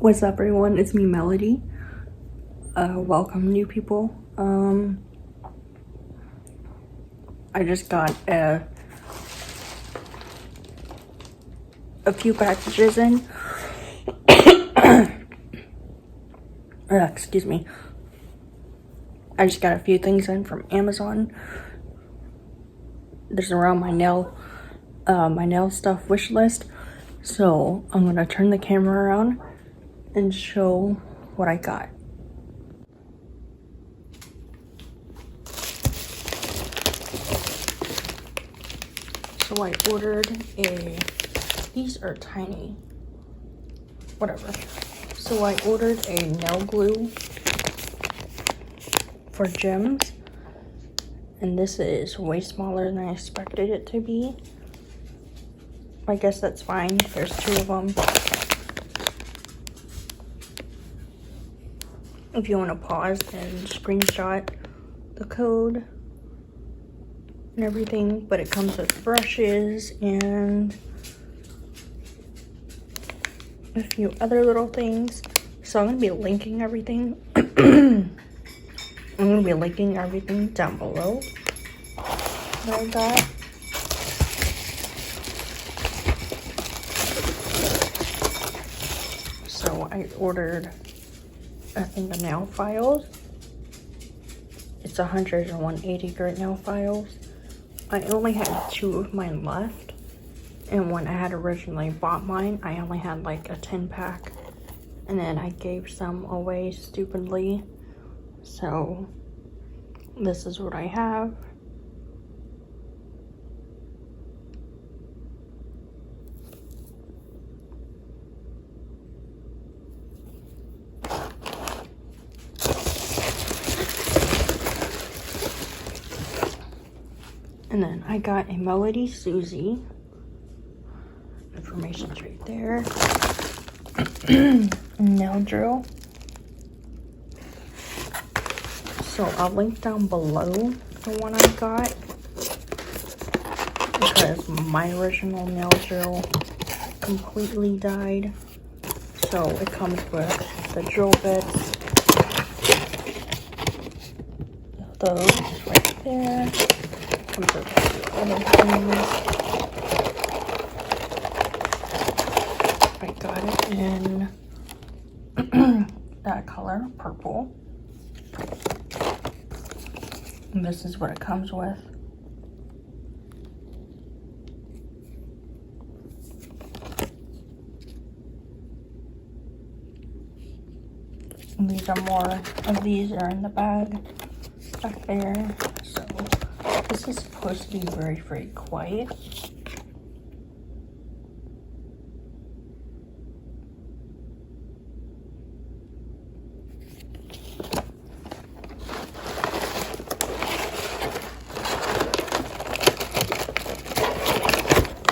What's up, everyone? It's me, Melody. Welcome, new people. I just got a few packages in. Excuse me. I just got a few things in from Amazon. There's around my nail stuff wish list. So I'm gonna turn the camera around and show what I got. So I ordered these are tiny, whatever. So I ordered a nail glue for gems, and this is way smaller than I expected it to be. I guess that's fine, there's two of them. If you want to pause and screenshot the code and everything, but it comes with brushes and a few other little things. So I'm going to be linking everything. I'm going to be linking everything down below that I got. So I ordered, I think, the nail files. It's 180 grit nail files. I only had 2 of mine left, and when I had originally bought mine, I only had like a 10 pack, and then I gave some away stupidly. So this is what I have. And then I got a Melody Susie. Information's right there. Nail drill. So I'll link down below the one I got, because my original nail drill completely died. So it comes with the drill bits. Those right there. Comes with a few other things. I got it in that color, purple. And this is what it comes with. And these are more of these are in the bag back there. So this is supposed to be very, very quiet.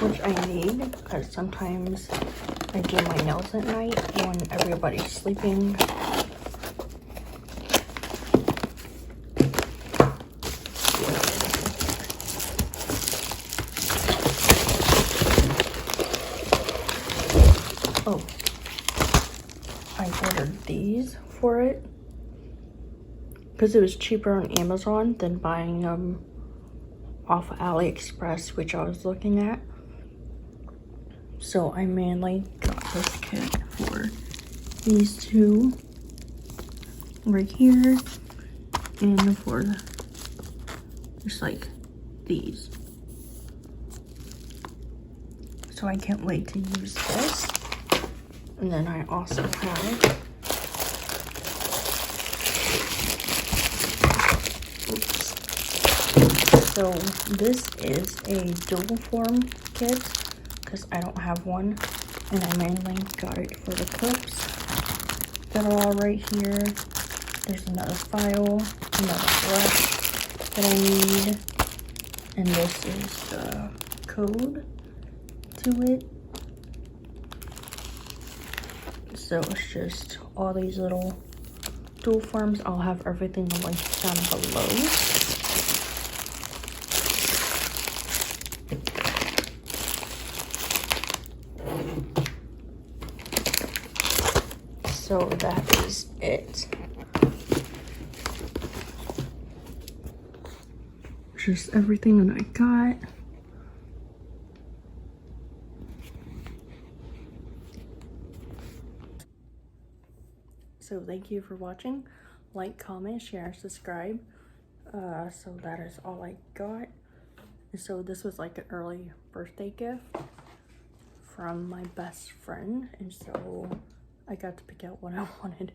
Which I need, because sometimes I do my nails at night when everybody's sleeping. Oh, I ordered these for it because it was cheaper on Amazon than buying them off of AliExpress, which I was looking at. So I mainly got this kit for these two right here, and for just like these. So I can't wait to use this. And then I also have, so this is a dual form kit, because I don't have one, and I mainly got it for the clips that are all right here. There's another file, another brush that I need, and this is the code to it. So it's just all these little dual forms. I'll have everything linked down below. So that is it. Just everything that I got. So thank you for watching. Like, comment, share, subscribe. So that is all I got. So this was like an early birthday gift from my best friend, and so I got to pick out what I wanted.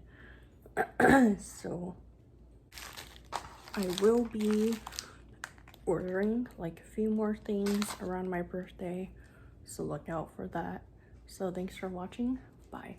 So I will be ordering like a few more things around my birthday, so look out for that. So thanks for watching. Bye.